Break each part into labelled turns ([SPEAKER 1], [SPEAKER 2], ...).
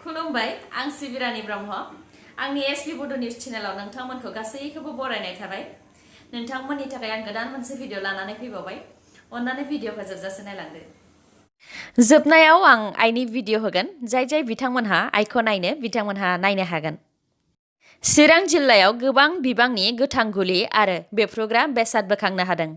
[SPEAKER 1] खुलुमबाय आं सिबिरानि ब्रह्म आंनि sbbodonews चेनेलाव नोंथांमोनखौ गासैखौबो बरायनाय थाबाय। नोंथांमोननि थाखाय आं गोदान मोनसे भिडिअ लानानै फैबावबाय। अन्नानै भिडिअखौ जोबजासे नायलांदो। जोबनायाव आं आइनि भिडिअ होगोन। जाय बिथांमोनहा आइखौ नायनो बिथांमोनहा नायनो हागोन। चिरां जिल्लायाव गोबां बिबांनि गोथां गुलि आरो बेफ्रुग्रा बेसाद बोखांनो हादों।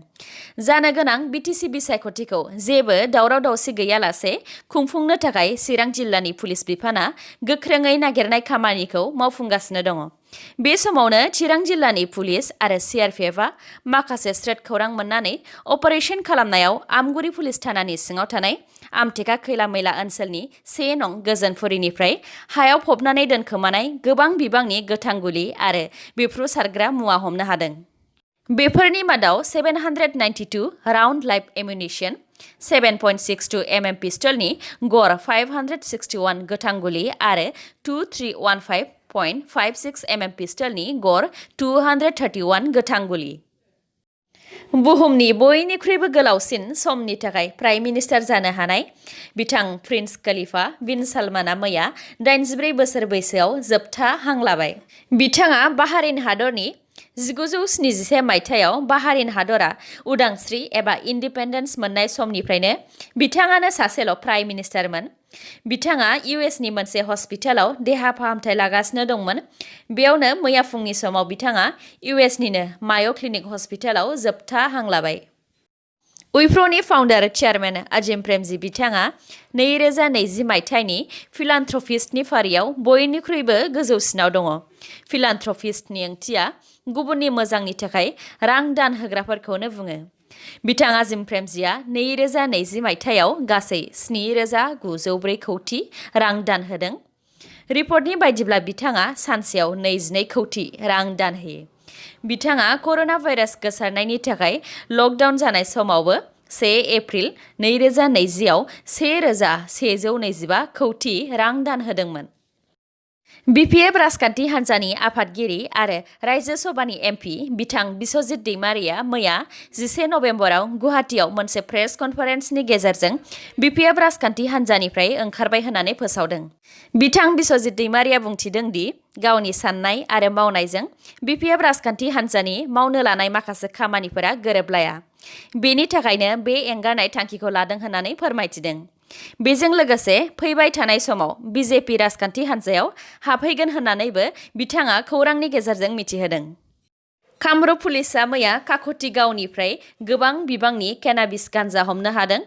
[SPEAKER 1] जानो गोनां बिटिसि बिसायख'थिखौ जेबो दावराव दावसि गैयालासे खुंफुंनो थाखाय चिरां जिल्लानि पुलिस बिफाना गोख्रोङै नागिरनाय खामानिखौ मावफुंगासिनो दङ। बे समावनो चिरां जिल्लानि पुलिस आरो सिआरपिएफआ माखासे स्रेड खौरां मोननानै अपारेशन खालामनायाव आमगुरि पुलिस थानानि सिङाव थानाय आमटेका खैला मैला ओनसोलनि 1 नं गोजोनफुरिनिफ्राय हायाव फबनानै दोनखोमानाय गोबां बिबांनि गोथां गुलि आरो बेफ्रुसारग्रा मुवा हमनो हादों। बेफोरनि मादाव 792 राउन्ड लाइभ एम्युनिशन, 7.62 mm पिस्टलनि गर 561 गोथां गुलि आरो 2315.56 mm पिस्टलनि गर 231 गोथां गुलि। बुहुमनि बयनिख्रुइबो गोलावसिन समनि थाखाय प्राइम मिनिस्टार जानो हानाय बिथां प्रिन्स खलीफा बिन सालमाना मैया 84 बोसोर बैसोआव जोबथा हां लाबाय। बिथाङा बाहारिन हादरनि 1971 मायथाइयाव बाहारिन हादरा उदांस्रि एबा इन्डिपेन्डेन्स मोननाय समनिफ्रायनो बिथाङानो सासेल' प्राइम मिनिस्टारमोन। बिथाङा इउएसनि मोनसे हस्पिटालाव देहा फाहामथाय लागासिनो दंमोन। बेयावनो मैया फुंनि समाव बिथाङा इउएसनिनो माय' क्लिनिक हस्पिटालाव जोबथा हां लाबाय। उइफ्र'नि फाउन्डार चेयारमेन अजिम प्रेमजी बिथाङा 2020 मायथाइनि फिलान्थ्रपिस्टनि फारियाव बयनिख्रुइबो गोजौसिनाव दङ। फिलान्थ्रपिस्टनि ओंथिया गुबुननि मोजांनि थाखाय रां दान होग्राफोरखौनो बुङो। बिथां अजिम प्रेमजीआ 2020 मायथाइयाव गासै 7,904 कौटि रां दान होदों। रिपर्टनि बायदिब्ला बिथाङा सानसेयाव 22 कौटि रां दान होयो। बिथाङा कर'ना भाइरास गोसारनायनि थाखाय लकडाउन जानाय समावबो 1 एप्रिल 2020 आव 1,125 कौटि रां दान होदोंमोन। बिपिएफ राजखान्थि हान्जानि आफादगिरि आरो रायजो सभानि एमपि बिथां बिस्वजित दैमारिया मैया 11 नबेम्बराव गुवाहाटीआव मोनसे प्रेस कनफारेन्सनि गेजेरजों बिपिएफ राजखान्थि हान्जानिफ्राय ओंखारबाय होननानै फोसावदों। बिथां बिस्वजित दैमारिया बुंथिदों दि गावनि साननाय आरो मावनायजों बिपिएफ राजखान्थि हान्जानि मावनो लानाय माखासे खामानिफोरा गोरोबलाया। बेनि थाखायनो बे एंगारनाय थांखिखौ लादों होननानै फोरमायथिदों। बेजों लोगोसे फैबाय थानाय समाव बिजेपि राजखान्थि हान्जायाव हाबहैगोन होननानैबो बिथाङा खौरांनि गेजेरजों मिथिहोदों। कामरुप पुलिसआ मैया काक'टिगावनिफ्राय गोबां बिबांनि केनाबिस गान्जा हमनो हादों।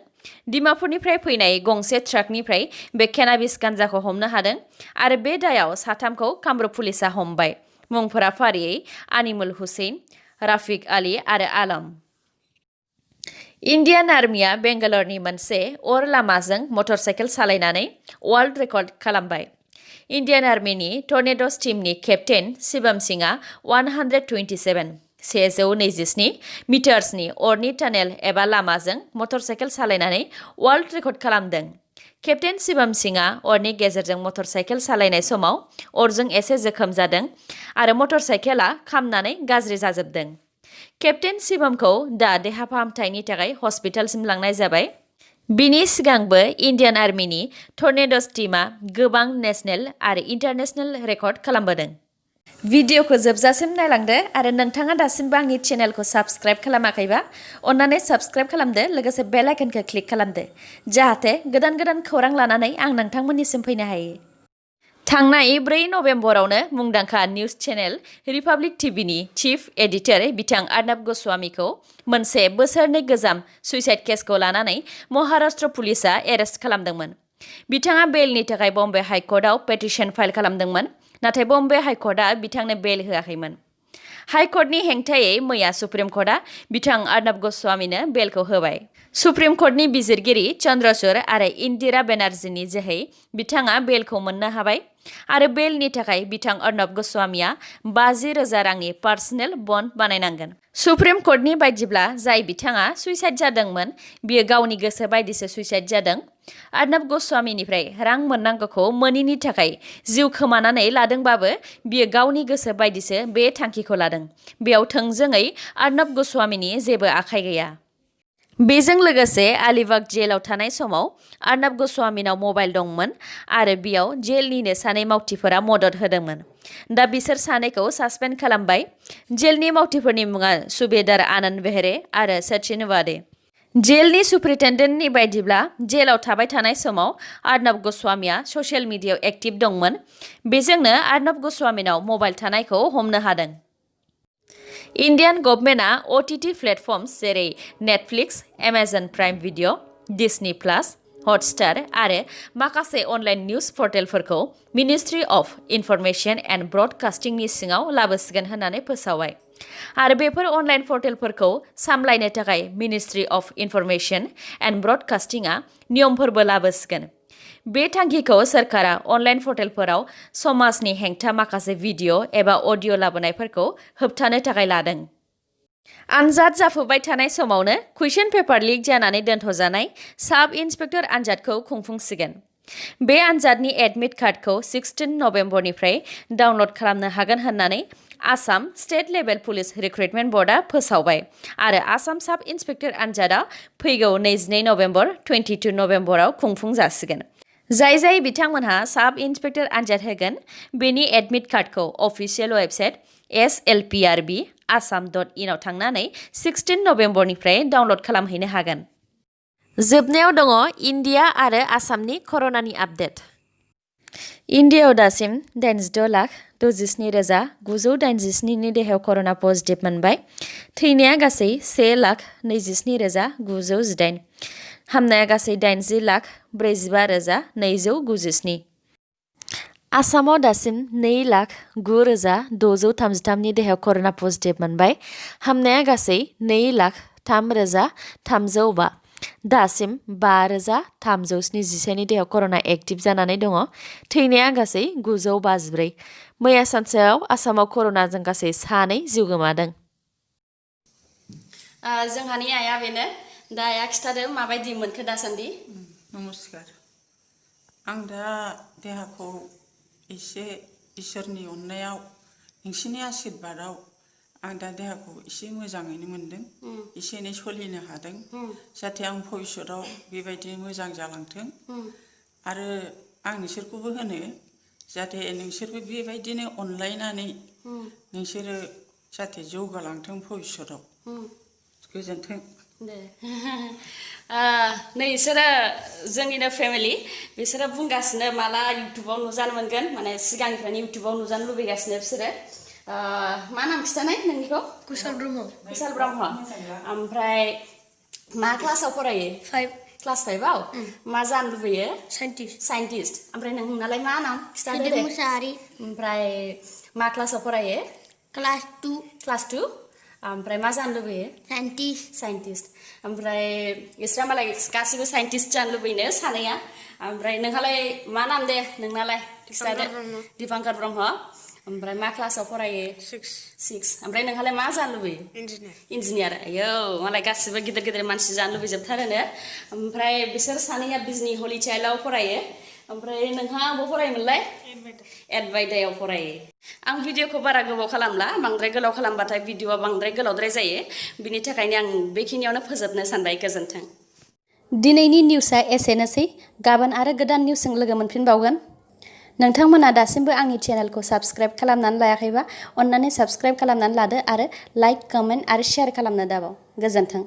[SPEAKER 1] डिमापुरनिफ्राय फैनाय गंसे ट्राकनिफ्राय बे केनाबिस गान्जाखौ हमनो हादों आरो बे दायाव साथामखौ कामरुप पुलिसआ हमबाय। मुंफोरा फारियै आनिमुल हुसैन, राफिक आली आरो आलम। इन्डियान आर्मिया बेंगालरनि मोनसे अर लामाजों मटर साइकेल सालायनानै वर्ल्ड रेकर्ड खालामबाय। इन्डियान आर्मिनि टर्नेड'स टीमनि केप्टेन शिवम सिंहआ 127 मिटार्सनि अरनि टानेल एबा लामाजों मटर साइकेल सालायनानै वर्ल्ड रेकर्ड खालामदों। केप्टेन शिवम सिंहआ अरनि गेजेरजों मटर साइकेल सालायनाय समाव अरजों एसे जोखोम जादों आरो मटर साइकेला खामनानै गाज्रि जाजोबदों। केप्टेन शिवमखौ दा देहा फाहामथायनि थाखाय हस्पिटालसिम लांनाय जाबाय। बिनि सिगांबो इन्डियान आर्मिनि टर्नेड'स टीमआ गोबां नेशनेल आरो इन्टारनेशनेल रेकर्ड खालामबोदों। भिडिअखौ जोबजासिम नायलांदो आरो नोंथाङा दासिमबो आंनि चेनेलखौ साबस्क्राइब खालामाखैबा अन्नानै साबस्क्राइब खालामदो, लोगोसे बेल आइकनखौ क्लिक खालामदो जाहाथे गोदान खौरां लानानै आं नोंथांमोननिसिम फैनो हायो। थांनाय 4 नबेम्बरावनो मुंदांखा निउज चेनेल रिपाब्लिक टिभिनि चिफ एडिटर बिथां आर्नब गस्वामीखौ मोनसे बोसोरनै गोजाम सुइसाइड केसखौ लानानै महाराष्ट्र पुलिसआ एरेस्ट खालामदोंमोन। बिथाङा बेलनि थाखाय बम्बे हाइकर्टआव पेटिशन फाइल खालामदोंमोन, नाथाय बम्बे हाइकर्टआ बिथांनो बेल होआखैमोन। हाइकर्टनि हेंथायै मैया सुप्रिम कर्टआ बिथां आर्नब गस्वामीनो बेलखौ होबाय। सुप्रिम कर्टनि बिजिरगिरि चन्द्रचूड़ आरो इन्दिरा बेनार्जीनि जोहै बिथाङा बेलखौ मोननो हाबाय आरो बेलनि थाखाय बिथां आर्नब गस्वामीया 50,000 रांनि पार्सनेल बन्ड बानायनांगोन। सुप्रिम कर्टनि बायदिब्ला जाय बिथाङा सुइसाइड जादोंमोन बियो गावनि गोसो बायदिसो सुइसाइड जादों। आर्नब गस्वामीनिफ्राय रां मोननांगौखौ मोनैनि थाखाय जिउ खोमानानै लादोंबाबो बियो गावनि गोसो बायदिसो बे थांखिखौ लादों। बेयाव थोंजोङै आर्नब गस्वामीनि जेबो आखाइ गैया। बेजों लोगोसे आलिबाग जेलाव थानाय समाव अर्नब गस्वामीनाव मबाइल दंमोन आरो बेयाव जेलनिनो सानै मावथिफोरा मदद होदोंमोन। दा बिसोर सानैखौ सासपेन्ड खालामबाय। जेलनि मावथिफोरनि मुङा सुबेदार आनन्द बेहरे आरो सचिन वाडे। जेलनि सुप्रिटेन्डेन्टनि बायदिब्ला जेलाव थाबाय थानाय समाव अर्नब गस्वामीया ससियेल मिडियायाव एक्टिभ दंमोन। बेजोंनो अर्नब गस्वामीनाव मबाइल थानायखौ हमनो हादों। इन्डियान गभर्नमेन्टआ OTT प्लेटफर्म्स जेरै Netflix, Amazon Prime Video, Disney Plus, Hotstar आरो माखासे अनलाइन निउज पर्टेलफोरखौ मिनिस्ट्रि अफ इनफरमेशन एन्ड ब्रडकास्टिंनि सिङाव लाबोसिगोन होननानै फोसावबाय। आरो बेफोर अनलाइन पर्टेलफोरखौ सामलायनो थाखाय मिनिस्ट्रि अफ इनफरमेशन एन्ड ब्रडकास्टिंआ नियमफोरबो लाबोसिगोन। बे थांखिखौ सोरखारा अनलाइन पर्टेलफोराव समाजनि हेंथा माखासे भिडिअ एबा अडिअ लाबोनायफोरखौ होबथानो थाखाय लादों। आनजाद जाफुबाय थानाय समावनो कुइसन पेपार लिक जानानै दोनथ'जानाय साब इन्सपेक्टर आनजादखौ खुंफुंसिगोन। बे आनजादनि एडमिट कार्डखौ 16 नबेम्बरनिफ्राय डाउनलड खालामनो हागोन होननानै Assam state level police recruitment बर्डआ फोसावबाय आरो आसाम साब इन्सपेक्टर आनजादा फैगौ 22 नबेम्बर 22 नबेम्बराव खुंफुंजासिगोन। जाय बिथांमोनहा साब इन्सपेक्टर आनजाद होगोन बेनि एडमिट कार्डखौ अफिसियेल वेबसाइट slprb.assam.in आव थांनानै 16 नबेम्बरनिफ्राय डाउनलड खालामहैनो हागोन। जोबनायाव दङ इन्डिया आरो आसामनि कर'नानि आपडेट। इन्डियायाव दासिम 86,67,987 नि देहायाव कर'ना पजिटिभ मोनबाय। थैनाया गासै 1,27,918। हामनाया गासै 80,45,297। आसामाव दासिम 2,09,633 नि देहायाव कर'ना पजिटिभ मोनबाय। हामनाया गासै 2,03,305। दासिम 5,377 नि देहायाव कर'ना एक्टिभ जानानै दङ। थैनाया गासै 954। मैया सानसेयाव आसामाव कर'नाजों गासै 2 जिउ गोमादों।
[SPEAKER 2] जोंहानि आइया बेनो। दा आइया खिथादो माबायदि मोनखो दासान्दि?
[SPEAKER 3] नमस्कार। आं दा देहाखौ एसे इसोरनि अननायाव नोंसिनि आशीर्बादाव आं दा देहाखौ एसे मोजाङैनो मोनदों। एसे एनै सोलिनो हादों। जाहाथे आं भबिष्यताव बेबायदि मोजां जालांथों। आरो आं नोंसोरखौबो होनो जाहाथे नोंसोरबो बेबायदिनो अनलायनानै नोंसोरो जाहाथे जौगालांथों भबिष्यताव। गोजोन्थों।
[SPEAKER 2] दे नै इसोरो जोंनिनो फेमिलि। बिसोरो बुंगासिनो माला इउटुबाव नुजानो मोनगोन, माने सिगांनिफ्रायनो इउटुबाव नुजानो लुबैगासिनो बिसोरो। मा नाम खिथानाय नोंनिखौ? कुशल ब्रह्म। कुशल ब्रह्म। ओमफ्राय मा क्लासाव फरायो? 5 क्लास 5आव। मा जानो लुबैयो? साइन्टिस्ट। ओमफ्राय नोंनालाय मा नाम खिथादो दे। मुसाहारि। ओमफ्राय मा क्लासाव फरायो? क्लास 2। क्लास 2? ओमफ्राय मा जानो लुबैयो? साइन्टिस्ट। ओमफ्राय इसरा मालाय गासिबो साइन्टिस्ट जानो लुबैनो सानैया। ओमफ्राय नोंहालाय मा नाम दे नोंनालाय? खिथादो। दिपांकर ब्रह्म। ओमफ्राय मा क्लासाव फरायो? 6। ओमफ्राय नोंहालाय मा जानो लुबैयो? इन्जिनियार। आयौ मालाय गासिबो गिदिर गिदिर मानसि जानो लुबैजोबथारोनो। ओमफ्राय बिसोर सानैया बिजनि हलि चाइल्डआव फरायो। ओमफ्राय नोंहा बबाव फरायोमोनलाय? एडभाइदायाव फरायो। आं भिडिअखौ बारा गोबाव खालामला, बांद्राय गोलाव खालामबाथाय भिडिअआ बांद्राय गोलावद्राय जायो। बिनि थाखायनो आं बेखिनियावनो फोजोबनो सानबाय। गोजोन्थों।
[SPEAKER 1] दिनैनि निउसआ एसेनोसै। गाबोन आरो गोदान निउसजों लोगो मोनफिनबावगोन। नोंथांमोना दासिमबो आंनि चेनेलखौ साबस्क्राइब खालामनानै लायाखैबा अन्नानै साबस्क्राइब खालामनानै लादो आरो लाइक, कमेन्ट आरो शेयार खालामनो दाबाव। गोजोन्थों।